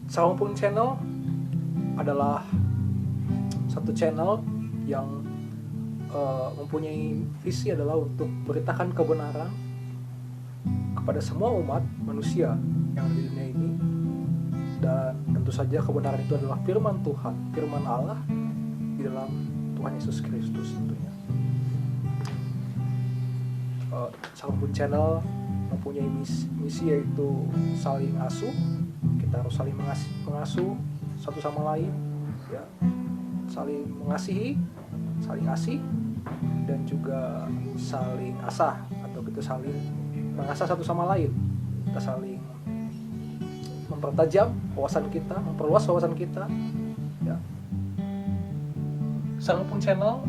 Sarumpun Channel adalah satu channel yang mempunyai visi adalah untuk beritakan kebenaran kepada semua umat manusia yang ada di dunia ini. Dan tentu saja kebenaran itu adalah firman Tuhan, firman Allah di dalam Tuhan Yesus Kristus tentunya. Sarumpun Channel mempunyai misi yaitu saling asuh. Kita harus saling mengasuh satu sama lain, ya, saling mengasihi, saling asih, dan juga saling asah, atau kita saling mengasah satu sama lain. Kita saling mempertajam wawasan kita, memperluas wawasan kita, ya. Sarumpun Channel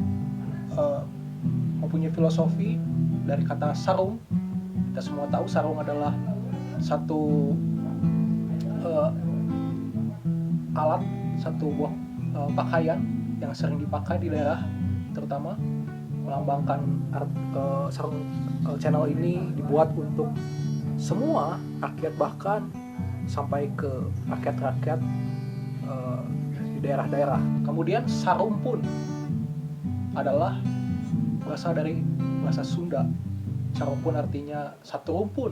mempunyai filosofi dari kata sarung. Kita semua tahu sarung adalah satu alat, satu buah pakaian yang sering dipakai di daerah, terutama melambangkan sarung. Channel ini dibuat untuk semua rakyat, bahkan sampai ke rakyat-rakyat di daerah-daerah. Kemudian sarumpun adalah berasal dari bahasa Sunda. Sarumpun artinya satu rumpun,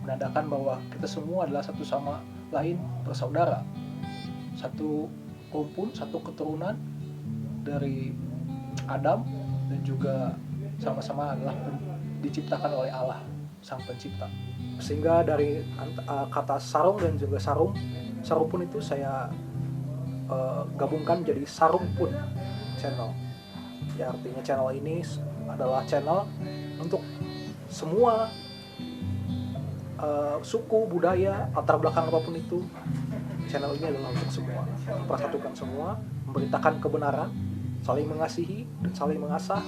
menandakan bahwa kita semua adalah satu sama lain bersaudara, satu rumpun, satu keturunan dari Adam, dan juga sama-sama adalah diciptakan oleh Allah Sang Pencipta. Sehingga dari kata sarung dan juga sarumpun itu saya gabungkan jadi Sarumpun Channel. Ya, artinya channel ini adalah channel untuk semua suku, budaya, latar belakang apapun itu. Channel ini adalah untuk semua, mempersatukan semua, memberitakan kebenaran, saling mengasihi dan saling mengasah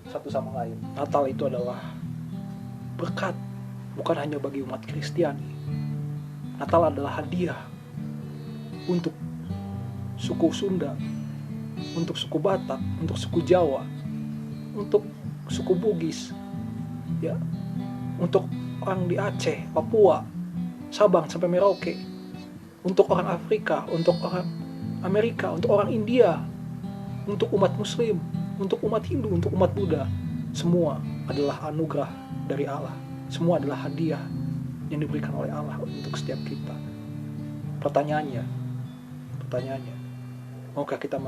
satu sama lain. Natal itu adalah berkat, bukan hanya bagi umat Kristiani. Natal adalah hadiah untuk suku Sunda, untuk suku Batak, untuk suku Jawa, untuk suku Bugis, ya, untuk orang di Aceh, Papua, Sabang sampai Merauke, untuk orang Afrika, untuk orang Amerika, untuk orang India, untuk umat Muslim, untuk umat Hindu, untuk umat Buddha. Semua adalah anugerah dari Allah. Semua adalah hadiah yang diberikan oleh Allah untuk setiap kita. Pertanyaannya, maukah kita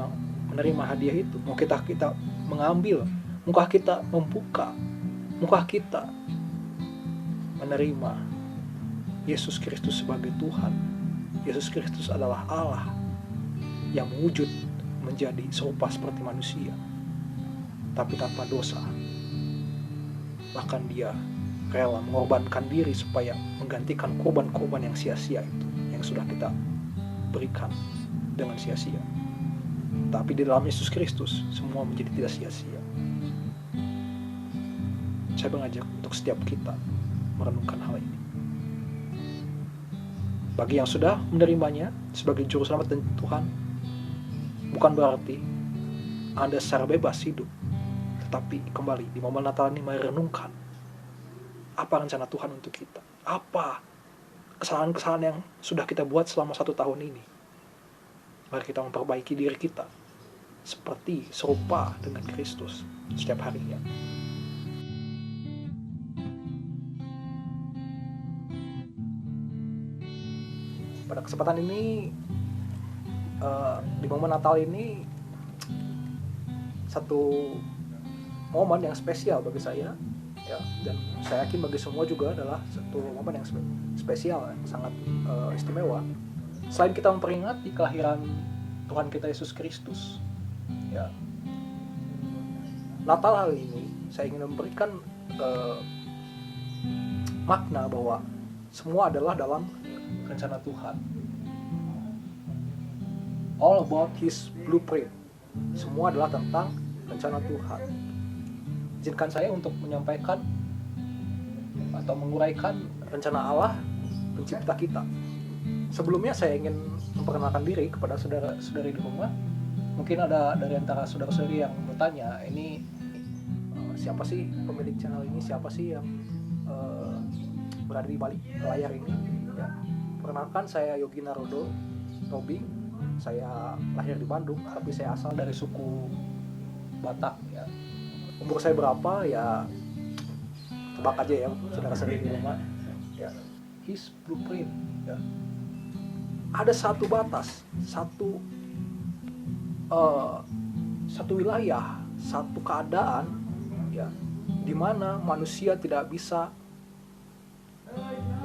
menerima hadiah itu? Mau kita mengambil? Maukah kita membuka? Maukah kita menerima Yesus Kristus sebagai Tuhan? Yesus Kristus adalah Allah yang mewujud menjadi serupa seperti manusia, tapi tanpa dosa. Bahkan dia rela mengorbankan diri supaya menggantikan korban-korban yang sia-sia itu, yang sudah kita berikan dengan sia-sia. Tapi di dalam Yesus Kristus semua menjadi tidak sia-sia. Saya mengajak untuk setiap kita merenungkan hal ini. Bagi yang sudah menerimanya sebagai juru selamat dan Tuhan, bukan berarti Anda secara bebas hidup. Tetapi kembali di momen Natal ini mari renungkan apa rencana Tuhan untuk kita. Apa kesalahan-kesalahan yang sudah kita buat selama 1 tahun ini. Mari kita memperbaiki diri kita seperti serupa dengan Kristus setiap harinya. Pada kesempatan ini, di momen Natal ini, satu momen yang spesial bagi saya, ya, dan saya yakin bagi semua juga adalah satu momen yang spesial, yang sangat istimewa. Selain kita memperingati kelahiran Tuhan kita Yesus Kristus, ya, Natal hari ini saya ingin memberikan makna bahwa semua adalah dalam rencana Tuhan. All about His blueprint. Semua adalah tentang rencana Tuhan. Izinkan saya untuk menyampaikan atau menguraikan rencana Allah Pencipta kita. Sebelumnya saya ingin memperkenalkan diri kepada saudara-saudari di rumah. Mungkin ada dari antara saudara-saudari yang bertanya, ini siapa sih pemilik channel ini? Siapa sih yang berada di balik layar ini? Ya. Perkenalkan, saya Yogi Narodo Tobing. Saya lahir di Bandung, tapi saya asal dari suku Batak ya. Umur saya berapa ya tebak aja ya, saudara-saudari di rumah ya. His blueprint ya. Ada satu batas, satu wilayah, satu keadaan ya, di mana manusia tidak bisa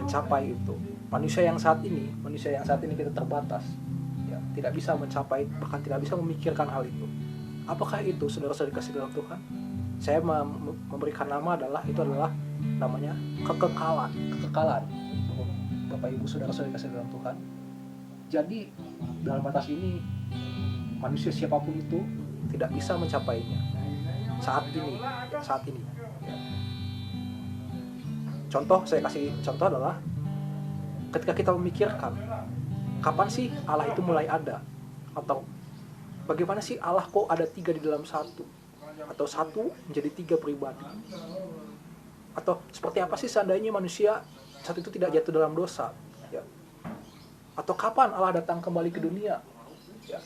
mencapai itu. Manusia yang saat ini kita terbatas ya, tidak bisa mencapai, bahkan tidak bisa memikirkan hal itu. Apakah itu, saudara-saudari kasih dalam Tuhan? Saya memberikan nama itu adalah namanya kekekalan. Bapak Ibu saudara-saudari kasih dalam Tuhan. Jadi dalam batas ini manusia siapapun itu tidak bisa mencapainya saat ini. Saya kasih contoh adalah ketika kita memikirkan kapan sih Allah itu mulai ada, atau bagaimana sih Allah kok ada 3 di dalam satu, atau satu menjadi 3 pribadi, atau seperti apa sih seandainya manusia saat itu tidak jatuh dalam dosa ya, atau kapan Allah datang kembali ke dunia ya,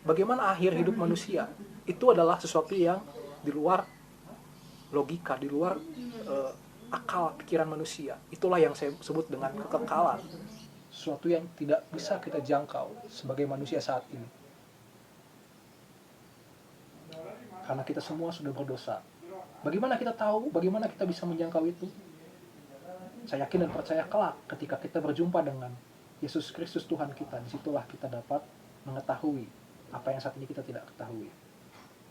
bagaimana akhir hidup manusia. Itu adalah sesuatu yang di luar logika, di luar akal pikiran manusia. Itulah yang saya sebut dengan kekekalan, sesuatu yang tidak bisa kita jangkau sebagai manusia saat ini, karena kita semua sudah berdosa. Bagaimana kita tahu, bagaimana kita bisa menjangkau itu? Saya yakin dan percaya kelak ketika kita berjumpa dengan Yesus Kristus Tuhan kita, disitulah kita dapat mengetahui apa yang saat ini kita tidak ketahui.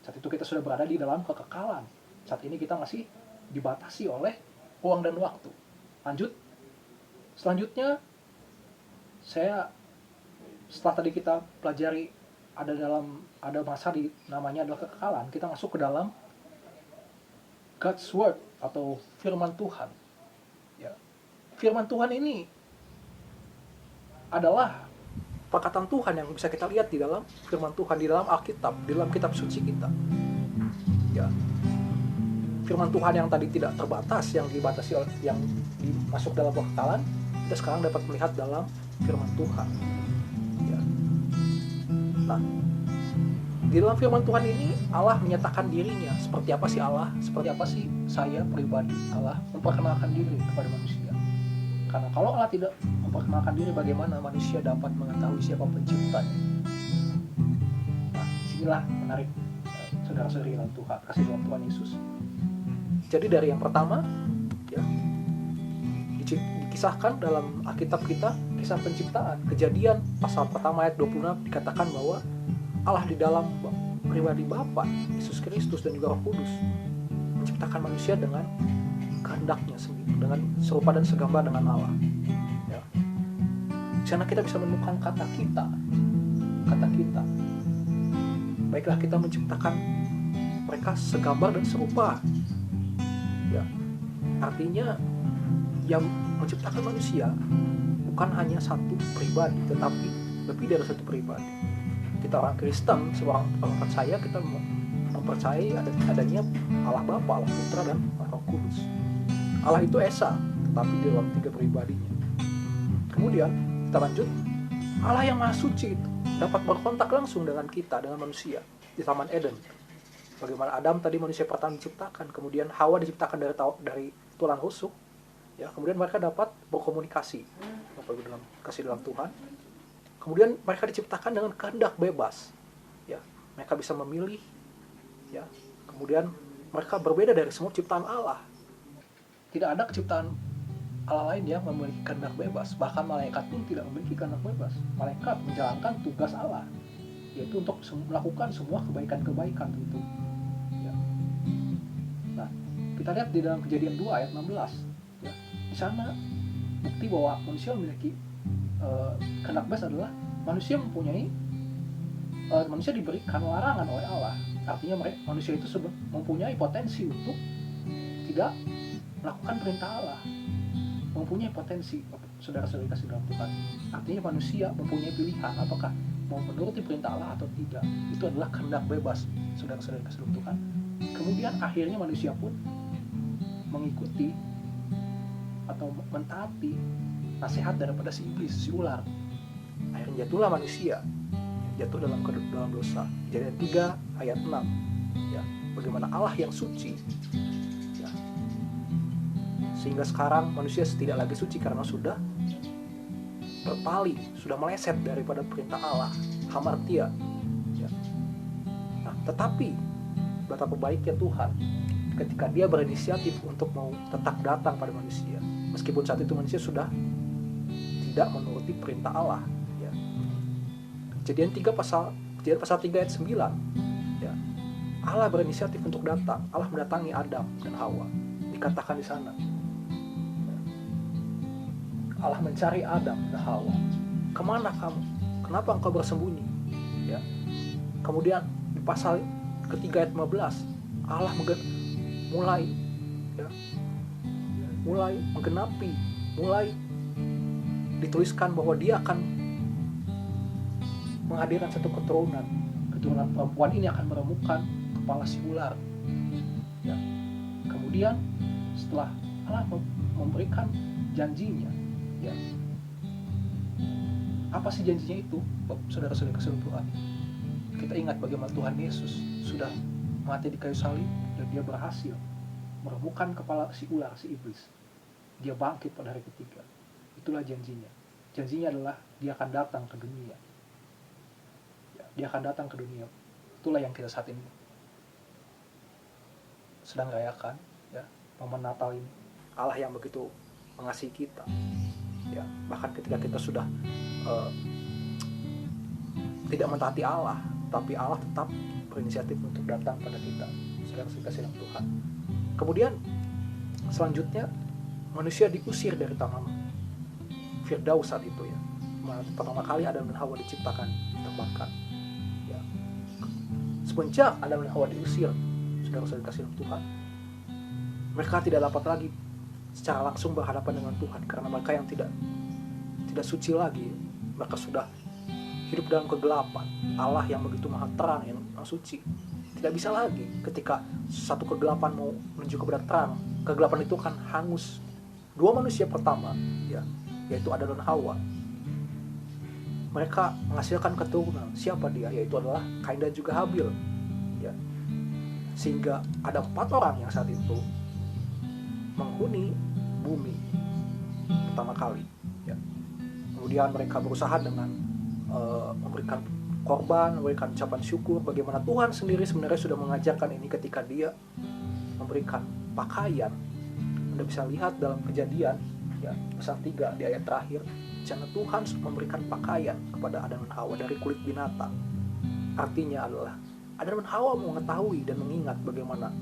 Saat itu kita sudah berada di dalam kekekalan. Saat ini kita masih dibatasi oleh ruang dan waktu. Selanjutnya setelah tadi kita pelajari ada masa namanya adalah kekekalan, kita masuk ke dalam God's Word atau firman Tuhan ya. Firman Tuhan ini adalah perkataan Tuhan yang bisa kita lihat di dalam firman Tuhan, di dalam Alkitab, di dalam kitab suci kita ya. Firman Tuhan yang tadi tidak terbatas, yang dibatasi oleh, yang masuk dalam kekekalan, kita sekarang dapat melihat dalam firman Tuhan ya. Nah, di dalam firman Tuhan ini Allah menyatakan dirinya. Seperti apa sih Allah? Seperti apa sih saya pribadi? Allah memperkenalkan diri kepada manusia. Karena kalau Allah tidak memperkenalkan diri, bagaimana manusia dapat mengetahui siapa penciptanya? Nah, disinilah menarik saudara-saudari dalam Tuhan, kasih dalam Tuhan Yesus. Jadi dari yang pertama ya, dikisahkan dalam Alkitab kita, kisah penciptaan. Kejadian pasal pertama ayat 26 dikatakan bahwa Allah di dalam pribadi Bapa, Yesus Kristus dan juga Roh Kudus menciptakan manusia dengan kehendaknya sendiri, dengan serupa dan segambar dengan Allah ya. Di sana kita bisa menemukan kata kita. Baiklah, kita menciptakan mereka segambar dan serupa ya. Artinya yang menciptakan manusia bukan hanya satu pribadi, tetapi lebih dari satu pribadi. Kita orang Kristen, seorang percaya, kita mempercayai adanya Allah Bapa, Allah Putra, dan Roh Kudus. Allah itu Esa, tetapi di dalam 3 pribadinya. Kemudian kita lanjut, Allah yang Maha Suci itu dapat berkontak langsung dengan kita, dengan manusia di Taman Eden. Bagaimana Adam tadi manusia pertama diciptakan, kemudian Hawa diciptakan dari tulang rusuk ya, kemudian mereka dapat berkomunikasi dalam Tuhan. Kemudian mereka diciptakan dengan kehendak bebas ya, mereka bisa memilih ya. Kemudian mereka berbeda dari semua ciptaan Allah. Tidak ada ciptaan Allah lain yang memiliki kehendak bebas. Bahkan malaikat pun tidak memiliki kehendak bebas. Malaikat menjalankan tugas Allah, yaitu untuk melakukan semua kebaikan-kebaikan itu ya. Nah, kita lihat di dalam Kejadian 2 ayat 16 ya. Di sana bukti bahwa manusia memiliki kehendak bebas adalah manusia diberikan larangan oleh Allah. Artinya manusia itu mempunyai potensi untuk tidak melakukan perintah Allah, mempunyai potensi, saudara-saudari kasih dalam Tuhan. Artinya manusia mempunyai pilihan apakah mau menuruti perintah Allah atau tidak. Itu adalah kehendak bebas, saudara-saudari kasih dalam Tuhan. Kemudian akhirnya manusia pun mengikuti atau mentaati nasihat daripada si iblis, si ular. Akhirnya jatuhlah manusia, jatuh dalam dosa. Kejadian 3 ayat 6. Ya, bagaimana Allah yang suci, ya, sehingga sekarang manusia tidak lagi suci karena sudah berpaling, sudah meleset daripada perintah Allah, hamartia. Ya. Nah, tetapi betapa baiknya Tuhan ketika Dia berinisiatif untuk mau tetap datang pada manusia, meskipun saat itu manusia sudah tidak menuruti perintah Allah. Ya. Kejadian pasal 3 ayat 9. Ya. Allah berinisiatif untuk datang. Allah mendatangi Adam dan Hawa. Dikatakan di sana. Allah mencari Adam dan Hawa. Kemana kamu? Kenapa engkau bersembunyi? Ya. Kemudian di pasal ketiga ayat 15, Allah mulai menggenapi, mulai dituliskan bahwa Dia akan menghadirkan satu keturunan perempuan ini akan meremukkan kepala si ular. Ya. Kemudian setelah Allah memberikan janjinya, ya, apa sih janjinya itu, saudara-saudara kasih Tuhan? Kita ingat bagaimana Tuhan Yesus sudah mati di kayu salib dan Dia berhasil meremukkan kepala si ular, si iblis. Dia bangkit pada hari ketiga. Itulah janjinya. Janjinya adalah Dia akan datang ke dunia. Ya, Dia akan datang ke dunia. Itulah yang kita saat ini sedang rayakan, ya, momen Natal ini. Allah yang begitu mengasihi kita. Ya, bahkan ketika kita sudah tidak mentaati Allah, tapi Allah tetap berinisiatif untuk datang pada kita. Saudara kasih Tuhan. Kemudian selanjutnya manusia diusir dari taman Firdaus saat itu, ya. Pertama kali Adam dan Hawa diciptakan, ditempatkan. Ya. Semenjak Adam dan Hawa diusir, saudara kasih Tuhan, mereka tidak dapat lagi secara langsung berhadapan dengan Tuhan karena mereka yang tidak suci lagi. Mereka sudah hidup dalam kegelapan. Allah yang begitu maha terang, yang suci, tidak bisa lagi ketika satu kegelapan mau menuju kepada terang. Kegelapan itu akan hangus. Dua manusia pertama, ya, yaitu Adam dan Hawa, mereka menghasilkan keturunan. Siapa dia? Yaitu adalah Kain dan juga Habil. Ya. Sehingga ada 4 orang yang saat itu menghuni bumi pertama kali. Ya. Kemudian mereka berusaha dengan memberikan korban, memberikan ucapan syukur. Bagaimana Tuhan sendiri sebenarnya sudah mengajarkan ini ketika Dia memberikan pakaian. Anda bisa lihat dalam Kejadian, ya, pasal 3 di ayat terakhir, karena Tuhan memberikan pakaian kepada Adam dan Hawa dari kulit binatang. Artinya adalah Adam dan Hawa mengetahui dan mengingat bagaimana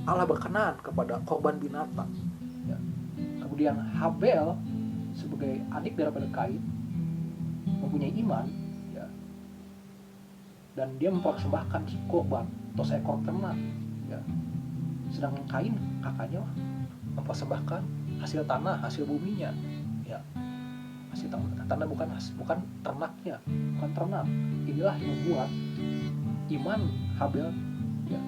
Allah berkenan kepada korban binatang. Ya. Kemudian Habel sebagai adik daripada Kain mempunyai iman, ya, dan dia mempersembahkan korban atau seekor ternak. Ya. Sedangkan Kain kakaknya mempersembahkan hasil tanah, hasil buminya. Ya. Hasil tanah bukan ternaknya, bukan ternak. Inilah yang membuat iman Habel, ya,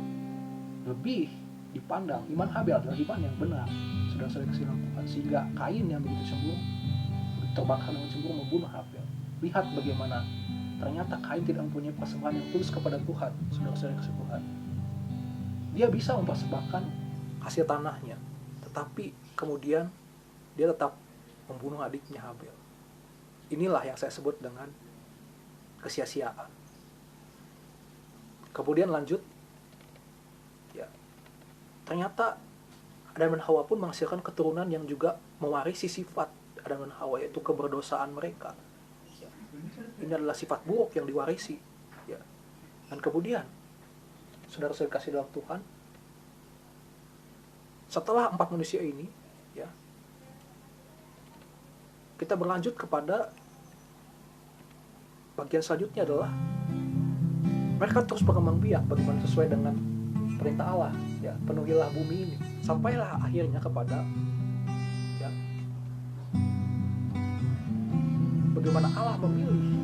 lebih dipandang. Iman Habel adalah iman yang benar, saudara-saudara kasih Tuhan, sehingga Kain yang begitu cemburu, terbakar dengan cemburu membunuh Habel. Lihat bagaimana ternyata Kain tidak mempunyai persembahan yang tulus kepada Tuhan, saudara-saudara kasih Tuhan. Dia bisa mempersembahkan hasil tanahnya, tetapi kemudian dia tetap membunuh adiknya Habel. Inilah yang saya sebut dengan kesia-siaan. Kemudian lanjut, ya, ternyata Adam dan Hawa pun menghasilkan keturunan yang juga mewarisi sifat Adam dan Hawa, yaitu keberdosaan mereka. Ya. Ini adalah sifat buruk yang diwarisi. Ya. Dan kemudian, saudara-saudara kasih dalam Tuhan, setelah 4 manusia ini, ya, kita berlanjut kepada bagian selanjutnya adalah mereka terus berkembang biak bagaimana sesuai dengan perintah Allah, ya, penuhilah bumi ini, sampailah akhirnya kepada, ya, bagaimana Allah memilih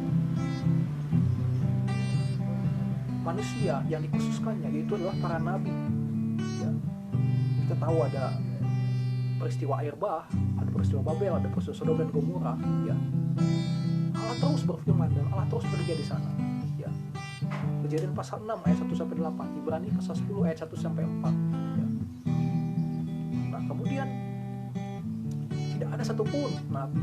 manusia yang dikhususkannya, yaitu adalah para nabi. Ya. Kita tahu ada peristiwa air bah, ada peristiwa Babel, ada peristiwa Sodom dan Gomora, ya. Allah terus berfirman dan Allah terus bekerja di sana, ya. Kejadian pasal 6 ayat 1 sampai 8, Ibrani pasal 10 ayat 1 sampai 4, ya. Nah, kemudian tidak ada satupun nabi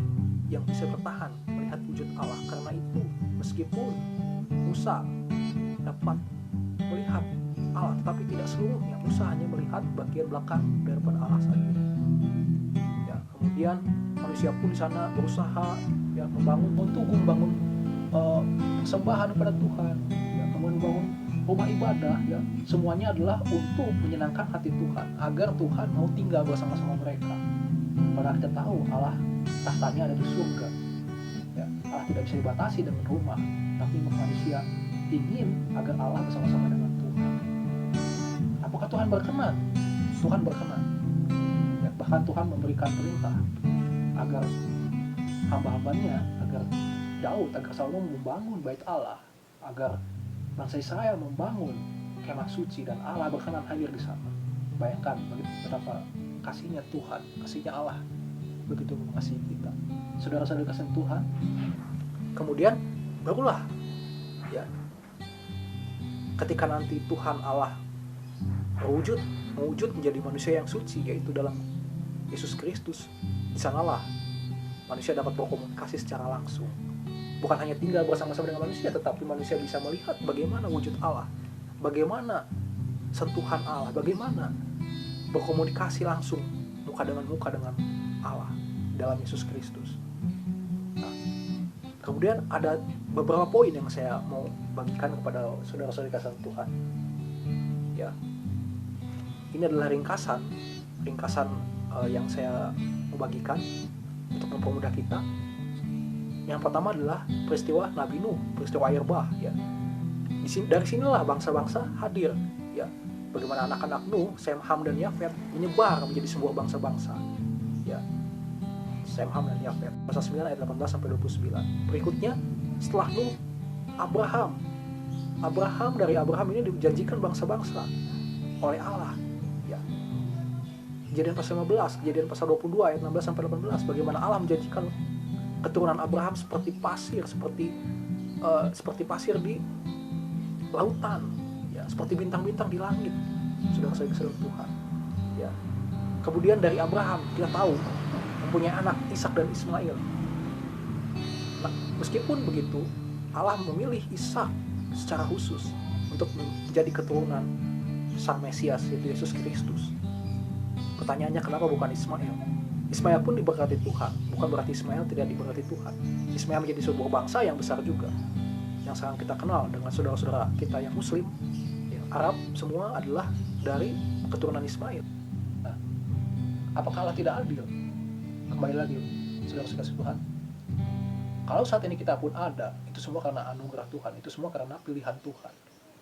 yang bisa bertahan melihat wujud Allah. Karena itu, meskipun Musa dapat melihat Allah, tetapi tidak seluruhnya. Musa hanya melihat bagian belakang daripada Allah saja. Ya, kemudian manusia pun di sana berusaha, ya, membangun persembahan kepada Tuhan, ya, kemudian membangun rumah ibadah, ya. Semuanya adalah untuk menyenangkan hati Tuhan, agar Tuhan mau tinggal bersama-sama mereka. Padahal kita tahu Allah tahtanya ada di surga, ya. Allah tidak bisa dibatasi dengan rumah, tapi manusia ingin agar Allah bersama-sama dengan Tuhan. Apakah Tuhan berkenan? Tuhan berkenan, ya. Bahkan Tuhan memberikan perintah agar hamba-hambanya, agar Daud, agar Salomo membangun bait Allah, agar bangsa Israel membangun kemah suci, dan Allah berkenan hadir di sana. Bayangkan betapa kasihnya Tuhan, kasihnya Allah begitu mengasihi kita. Saudara-saudara kasih Tuhan, kemudian barulah, ya, ketika nanti Tuhan Allah mewujud menjadi manusia yang suci, yaitu dalam Yesus Kristus, di sanalah manusia dapat berkomunikasi secara langsung. Bukan hanya tinggal bersama-sama dengan manusia, tetapi manusia bisa melihat bagaimana wujud Allah, bagaimana sentuhan Allah, bagaimana berkomunikasi langsung muka dengan Allah dalam Yesus Kristus. Nah, kemudian ada beberapa poin yang saya mau bagikan kepada saudara-saudara kasih Tuhan. Ya, ini adalah ringkasan yang saya mau bagikan untuk mempermudah kita. Yang pertama adalah peristiwa Nabi Nuh, peristiwa air bah, ya. Dari sinilah bangsa-bangsa hadir, ya. Bagaimana anak-anak Nuh, Sem, Ham, dan Yafet menyebar menjadi sebuah bangsa-bangsa, ya. Sem, Ham, dan Yafet. Pasal 9 ayat 18 sampai 29. Berikutnya, setelah Nuh, Abraham, dari Abraham ini dijanjikan bangsa-bangsa oleh Allah, ya. Kejadian pasal 15, Kejadian pasal 22 ayat 16 sampai 18, bagaimana Allah menjanjikan keturunan Abraham seperti pasir, seperti pasir di lautan, ya, seperti bintang-bintang di langit. Saudara-saudara Tuhan, ya. Kemudian dari Abraham kita tahu mempunyai anak Ishak dan Ismail. Nah, meskipun begitu, Allah memilih Ishak secara khusus untuk menjadi keturunan Sang Mesias, yaitu Yesus Kristus. Pertanyaannya, kenapa bukan Ismail? Ismail pun diberkati Tuhan, bukan berarti Ismail tidak diberkati Tuhan. Ismail menjadi sebuah bangsa yang besar juga, yang sekarang kita kenal dengan saudara-saudara kita yang Muslim, ya, Arab, semua adalah dari keturunan Ismail. Nah, apakah Allah tidak adil? Kembali lagi, saudara-saudara Tuhan, kalau saat ini kita pun ada, itu semua karena anugerah Tuhan, itu semua karena pilihan Tuhan.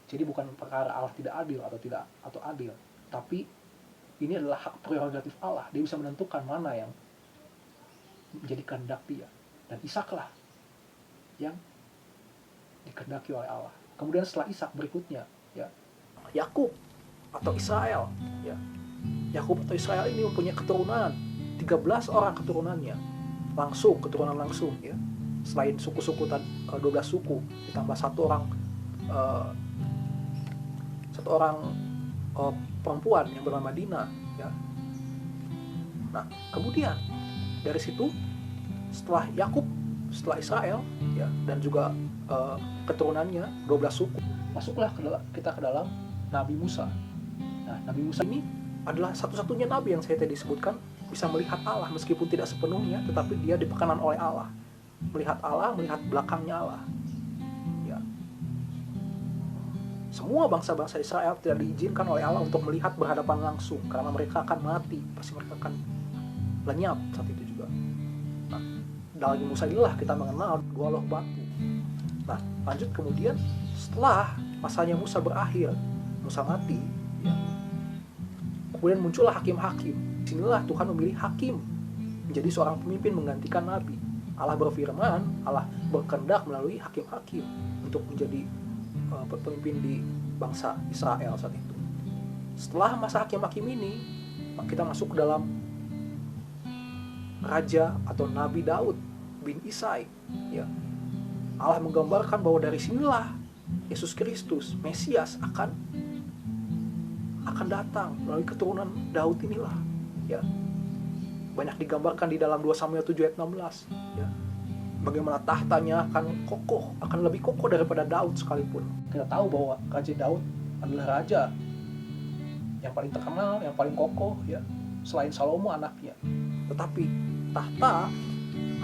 Jadi bukan perkara Allah tidak adil atau adil, tapi ini adalah hak prerogatif Allah. Dia bisa menentukan mana yang menjadi kehendak Dia, dan Ishaklah yang dikehendaki oleh Allah. Kemudian setelah Ishak berikutnya, ya, Yakub atau Israel, ya. Yakub atau Israel ini mempunyai keturunan 13 orang keturunannya, keturunan langsung, ya. Selain suku-suku 12 suku, ditambah satu orang perempuan yang bernama Dina, ya. Nah, kemudian dari situ, setelah Yakub, setelah Israel, ya, dan juga keturunannya 12 suku, masuklah kita ke dalam Nabi Musa. Nah, Nabi Musa ini adalah satu-satunya nabi yang saya tadi sebutkan bisa melihat Allah, meskipun tidak sepenuhnya, tetapi dia diperkenan oleh Allah, melihat Allah, melihat belakangnya Allah, ya. Semua bangsa-bangsa Israel tidak diizinkan oleh Allah untuk melihat berhadapan langsung, karena mereka akan mati, pasti mereka akan lenyap saat itu juga. Nah, dari Musa inilah kita mengenal dua loh batu. Nah, lanjut kemudian, setelah masanya Musa berakhir, Musa mati, ya, kemudian muncullah hakim-hakim. Disinilah Tuhan memilih hakim menjadi seorang pemimpin menggantikan nabi. Allah berfirman, Allah berkehendak melalui hakim-hakim untuk menjadi pemimpin di bangsa Israel saat itu. Setelah masa hakim-hakim ini, kita masuk ke dalam raja atau Nabi Daud bin Isai, ya. Allah menggambarkan bahwa dari sinilah Yesus Kristus, Mesias akan datang melalui keturunan Daud inilah, ya. Banyak digambarkan di dalam 2 Samuel 7 ayat 16, ya. Bagaimana tahtanya akan kokoh, akan lebih kokoh daripada Daud sekalipun. Kita tahu bahwa Raja Daud adalah raja yang paling terkenal, yang paling kokoh, ya, selain Salomo anaknya. Tetapi tahta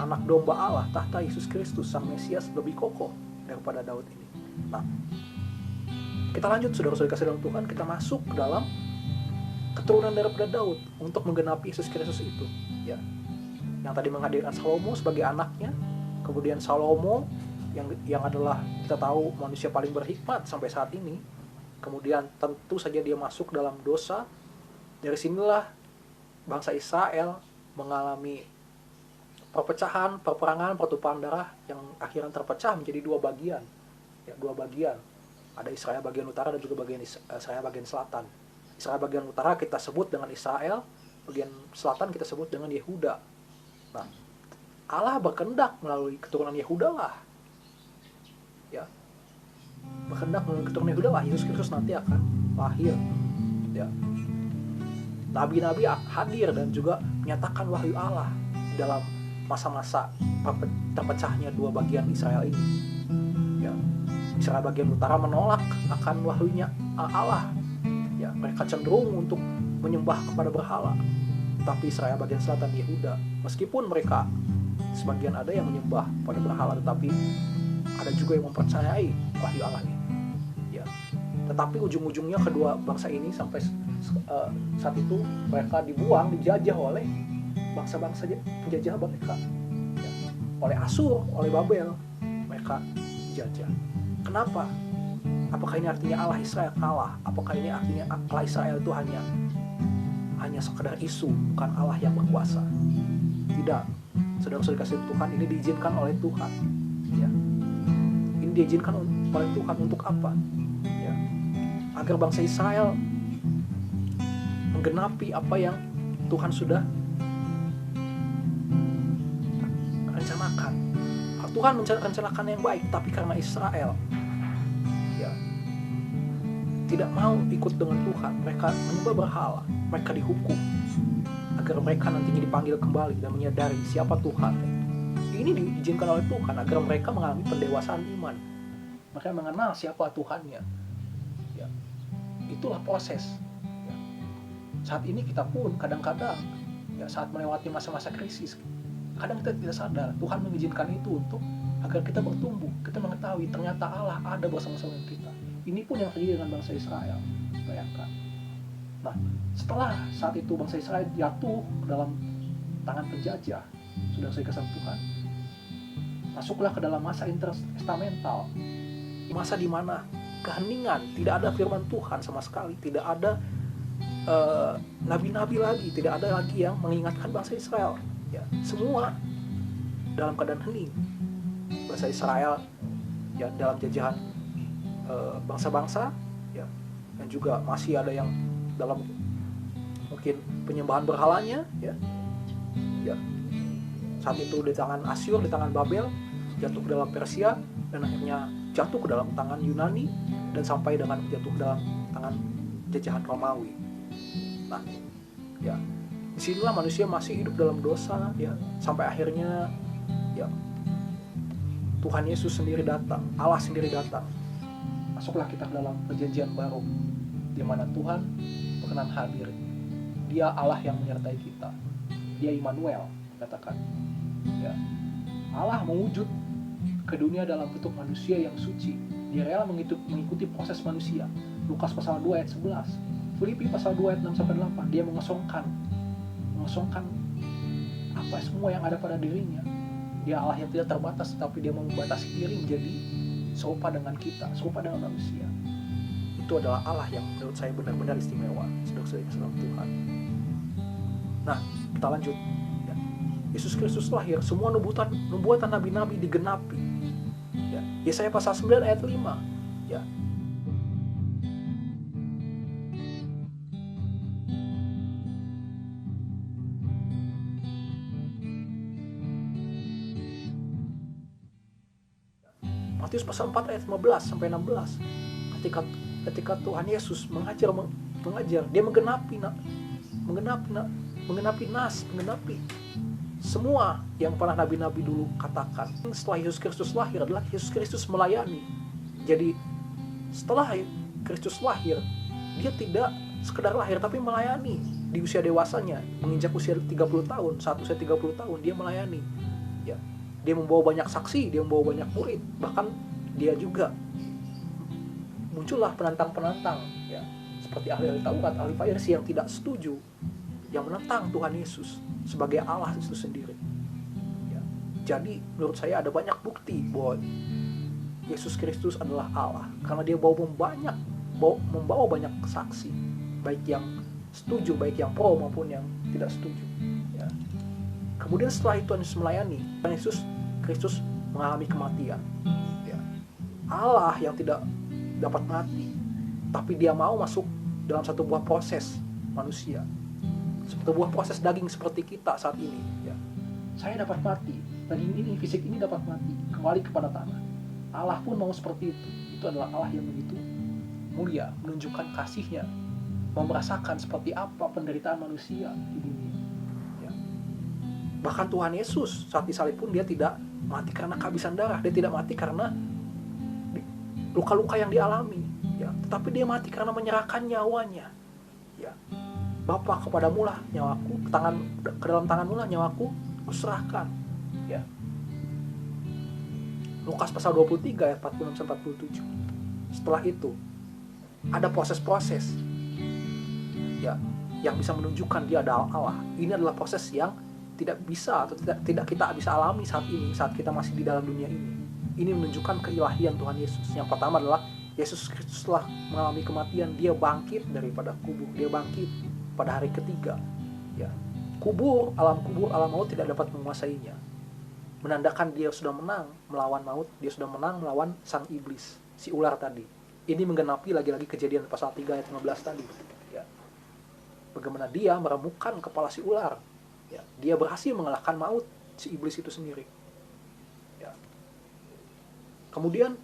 anak domba Allah, tahta Yesus Kristus Sang Mesias lebih kokoh daripada Daud ini. Nah, kita lanjut, saudara-saudara kasih dalam Tuhan, kita masuk ke dalam keturunan daripada Daud untuk menggenapi Yesus Kristus itu, ya. Yang tadi menghadirkan Salomo sebagai anaknya, kemudian Salomo yang adalah kita tahu manusia paling berhikmat sampai saat ini, kemudian tentu saja dia masuk dalam dosa. Dari sinilah bangsa Israel mengalami perpecahan, perperangan, pertumpahan darah yang akhirnya terpecah menjadi 2 bagian, ya, 2 bagian. Ada Israel bagian utara dan juga Israel bagian selatan. Israel bagian utara kita sebut dengan Israel, bagian selatan kita sebut dengan Yehuda. Nah, Allah berkehendak melalui keturunan Yehuda lah, ya, berkehendak melalui keturunan Yehuda lah Yesus Kristus nanti akan lahir, ya. Nabi-nabi hadir dan juga menyatakan wahyu Allah dalam masa-masa terpecahnya 2 bagian Israel ini, ya. Israel bagian utara menolak akan wahyunya Allah, ya, mereka cenderung untuk menyembah kepada berhala. Tetapi Israel bagian selatan Yehuda, meskipun mereka sebagian ada yang menyembah pada berhala, tetapi ada juga yang mempercayai wahyu Allah ini, ya. Tetapi ujung-ujungnya kedua bangsa ini sampai saat itu mereka dibuang, dijajah oleh bangsa-bangsa penjajah mereka, ya. Oleh Asur, oleh Babel, mereka dijajah. Kenapa? Apakah ini artinya Allah Israel kalah? Apakah ini artinya Allah Israel itu hanya sekedar isu, bukan Allah yang berkuasa? Tidak. Saudara-saudara kasih Tuhan, ini diizinkan oleh Tuhan, ya. Ini diizinkan oleh Tuhan untuk apa? Ya. Agar bangsa Israel menggenapi apa yang Tuhan sudah rencanakan. Tuhan merencanakan yang baik, tapi karena Israel, ya, tidak mau ikut dengan Tuhan, mereka menyembah berhala, mereka dihukum agar mereka nantinya dipanggil kembali dan menyadari siapa Tuhan. Ini diizinkan oleh Tuhan agar mereka mengalami pendewasaan iman, mereka mengenal siapa Tuhannya, ya. Itulah proses, ya. Saat ini kita pun kadang-kadang, ya, saat melewati masa-masa krisis, kadang kita tidak sadar Tuhan mengizinkan itu untuk agar kita bertumbuh, kita mengetahui ternyata Allah ada bersama-sama dengan kita. Ini pun yang terjadi dengan bangsa Israel, bayangkan. Nah, setelah saat itu bangsa Israel jatuh ke dalam tangan penjajah, sudah saya kesan Tuhan, masuklah ke dalam masa intertestamental, masa di mana keheningan, tidak ada firman Tuhan sama sekali, tidak ada nabi-nabi lagi, tidak ada lagi yang mengingatkan bangsa Israel, ya. Semua dalam keadaan hening. Bangsa Israel, ya, dalam jajahan bangsa-bangsa, ya, dan juga masih ada yang dalam mungkin penyembahan berhalanya, ya. Saat itu di tangan Asyur, di tangan Babel, jatuh ke dalam Persia, dan akhirnya jatuh ke dalam tangan Yunani, dan sampai dengan jatuh ke dalam tangan jajahan Romawi. Nah, ya, disinilah manusia masih hidup dalam dosa, ya, sampai akhirnya, ya, Tuhan Yesus sendiri datang, Allah sendiri datang. Masuklah kita ke dalam perjanjian baru, di mana Tuhan berkenan hadir. Dia Allah yang menyertai kita. Dia Immanuel, katakan. Ya. Allah mewujud ke dunia dalam bentuk manusia yang suci. Dia rela mengikuti proses manusia. Lukas pasal 2 ayat 11. Filipi pasal 2 ayat 6-8. Dia mengosongkan apa semua yang ada pada dirinya. Dia Allah yang tidak terbatas, tetapi dia membatasi diri menjadi serupa dengan kita, serupa dengan manusia. Itu adalah Allah yang menurut saya benar-benar istimewa, saudara-saudara dalam Tuhan. Nah, kita lanjut. Ya. Yesus Kristus lahir, semua nubuatan nabi-nabi digenapi. Ya. Yesaya pasal 9 ayat 5. Ya. Matius pasal 4 ayat 15 sampai 16. Ketika Tuhan Yesus mengajar, dia menggenapi semua yang pernah nabi-nabi dulu katakan. Setelah Yesus Kristus lahir adalah Yesus Kristus melayani. Jadi setelah Kristus lahir, dia tidak sekedar lahir tapi melayani di usia dewasanya, menginjak usia 30 tahun, saat usia 30 tahun dia melayani. Ya, dia membawa banyak saksi, dia membawa banyak murid, bahkan dia juga muncullah penantang-penantang, ya, seperti ahli Taurat, ahli Farisi yang tidak setuju, yang menentang Tuhan Yesus sebagai Allah itu sendiri. Ya. Jadi menurut saya ada banyak bukti bahwa Yesus Kristus adalah Allah, karena dia membawa banyak saksi, baik yang setuju, baik yang pro maupun yang tidak setuju. Ya. Kemudian setelah itu Yesus melayani, Yesus Kristus mengalami kematian. Ya. Allah yang tidak dapat mati, tapi dia mau masuk dalam satu buah proses manusia, satu buah proses daging seperti kita saat ini. Ya. Saya dapat mati, daging ini, fisik ini dapat mati, kembali kepada tanah. Allah pun mau seperti itu. Itu adalah Allah yang begitu mulia, menunjukkan kasihnya, mau merasakan seperti apa penderitaan manusia di dunia. Ya. Bahkan Tuhan Yesus saat disalib pun dia tidak mati karena kehabisan darah, dia tidak mati karena luka-luka yang dialami, ya, tetapi dia mati karena menyerahkan nyawanya. Ya. Bapa, kepadamu lah nyawaku, ke dalam tanganmu lah nyawaku kuserahkan. Ya. Lukas pasal 23 ayat 46-47. Setelah itu ada proses-proses, ya, yang bisa menunjukkan dia adalah Allah. Ini adalah proses yang tidak bisa atau tidak kita bisa alami saat ini, saat kita masih di dalam dunia ini. Ini menunjukkan keilahian Tuhan Yesus. Yang pertama adalah Yesus Kristus telah mengalami kematian, dia bangkit daripada kubur, dia bangkit pada hari ketiga. Ya. Alam kubur, alam maut tidak dapat menguasainya. Menandakan dia sudah menang melawan maut, dia sudah menang melawan sang iblis, si ular tadi. Ini menggenapi lagi-lagi Kejadian pasal 3 ayat 15 tadi. Ya. Bagaimana dia meremukkan kepala si ular. Ya. Dia berhasil mengalahkan maut, si iblis itu sendiri. Ya. Kemudian,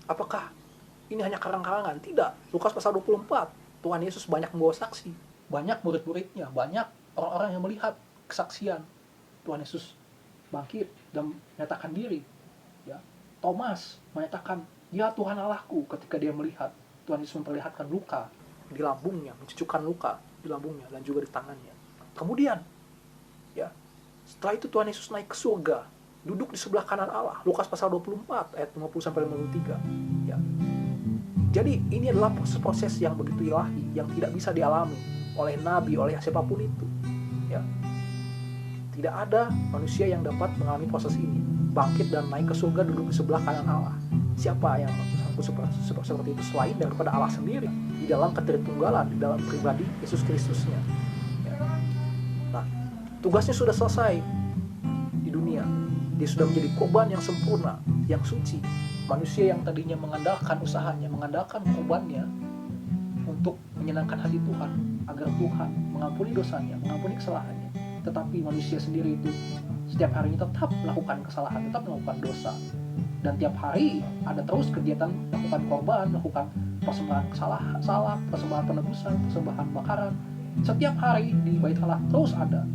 apakah ini hanya karang-karangan? Tidak. Lukas pasal 24, Tuhan Yesus banyak membawa saksi. Banyak murid-muridnya, banyak orang-orang yang melihat kesaksian Tuhan Yesus bangkit dan menyatakan diri. Ya. Thomas menyatakan, ya Tuhan Allahku, ketika dia melihat Tuhan Yesus memperlihatkan luka di lambungnya, mencucukkan luka di lambungnya dan juga di tangannya. Kemudian, ya, setelah itu Tuhan Yesus naik ke surga, duduk di sebelah kanan Allah. Lukas pasal 24 ayat 50-53. Ya. Jadi ini adalah proses-proses yang begitu ilahi, yang tidak bisa dialami oleh nabi, oleh siapapun itu. Ya. Tidak ada manusia yang dapat mengalami proses ini, bangkit dan naik ke surga, duduk di sebelah kanan Allah. Siapa yang mampu seperti itu selain daripada Allah sendiri, di dalam ketritunggalan, di dalam pribadi Yesus Kristusnya. Ya. Nah, tugasnya sudah selesai di dunia. Dia sudah menjadi korban yang sempurna, yang suci. Manusia yang tadinya mengandalkan usahanya, mengandalkan korbannya untuk menyenangkan hati Tuhan, agar Tuhan mengampuni dosanya, mengampuni kesalahannya. Tetapi manusia sendiri itu setiap harinya tetap melakukan kesalahan, tetap melakukan dosa. Dan tiap hari ada terus kegiatan melakukan korban, melakukan persembahan salat, persembahan penebusan, persembahan bakaran. Setiap hari di Bait Allah terus ada.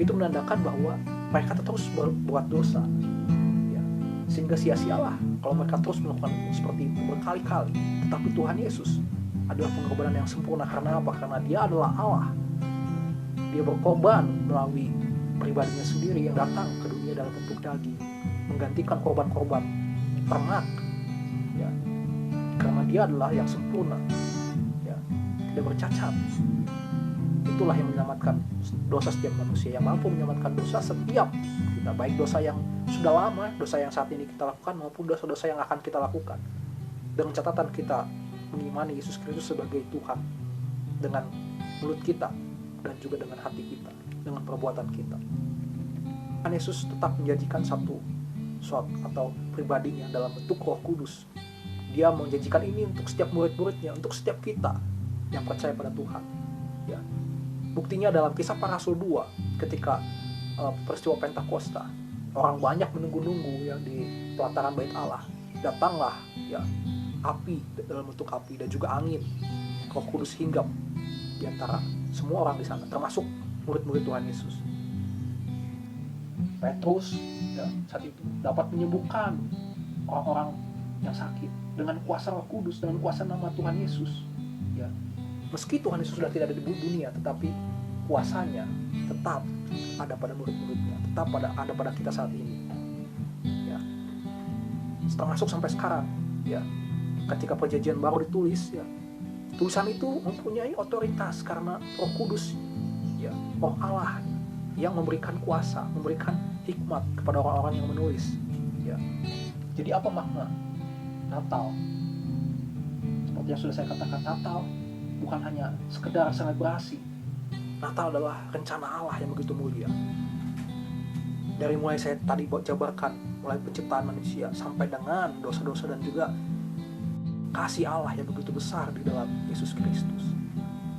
Itu menandakan bahwa mereka terus berbuat dosa, ya. Sehingga sia-sialah kalau mereka terus melakukan seperti itu berkali-kali. Tetapi Tuhan Yesus adalah pengorbanan yang sempurna. Karena apa? Karena dia adalah Allah. Dia berkorban melalui pribadinya sendiri yang datang ke dunia dalam bentuk daging, menggantikan korban-korban ternak, ya. Karena dia adalah yang sempurna, ya, tidak bercacat. Itulah yang menyelamatkan dosa setiap manusia, yang mampu menyelamatkan dosa setiap kita, baik dosa yang sudah lama, dosa yang saat ini kita lakukan, maupun dosa-dosa yang akan kita lakukan. Dengan catatan kita mengimani Yesus Kristus sebagai Tuhan dengan mulut kita dan juga dengan hati kita, dengan perbuatan kita. Tuhan Yesus tetap menjanjikan satu atau pribadinya dalam bentuk Roh Kudus. Dia menjanjikan ini untuk setiap murid-muridnya, untuk setiap kita yang percaya pada Tuhan. Ya. Buktinya dalam Kisah Para Rasul 2, ketika peristiwa Pentakosta, orang banyak menunggu-nunggu ya di pelataran bait Allah. Datanglah ya api dalam bentuk api dan juga angin. Roh Kudus hinggap di antara semua orang di sana, termasuk murid-murid Tuhan Yesus. Petrus ya, saat itu dapat menyembuhkan orang-orang yang sakit dengan kuasa Roh Kudus, dengan kuasa nama Tuhan Yesus. Ya, meski Tuhan Yesus sudah tidak ada di dunia, tetapi kuasanya tetap ada pada murid-muridnya, tetap ada pada kita saat ini. Ya, termasuk sampai sekarang. Ya, ketika perjanjian baru ditulis, ya, tulisan itu mempunyai otoritas karena Roh Kudus, ya, Roh Allah yang memberikan kuasa, memberikan hikmat kepada orang-orang yang menulis. Ya, jadi apa makna Natal? Seperti yang sudah saya katakan, Natal bukan hanya sekedar selebrasi. Natal adalah rencana Allah yang begitu mulia. Dari mulai saya tadi jabarkan, mulai penciptaan manusia sampai dengan dosa-dosa dan juga kasih Allah yang begitu besar di dalam Yesus Kristus.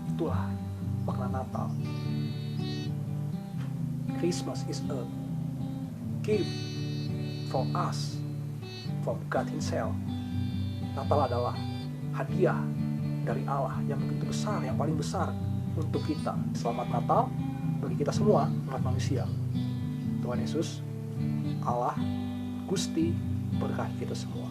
Itulah makna Natal. Christmas is a gift for us from God Himself. Natal adalah hadiah dari Allah yang begitu besar, yang paling besar untuk kita. Selamat Natal bagi kita semua umat manusia. Tuhan Yesus, Allah, Gusti, berkahi kita semua.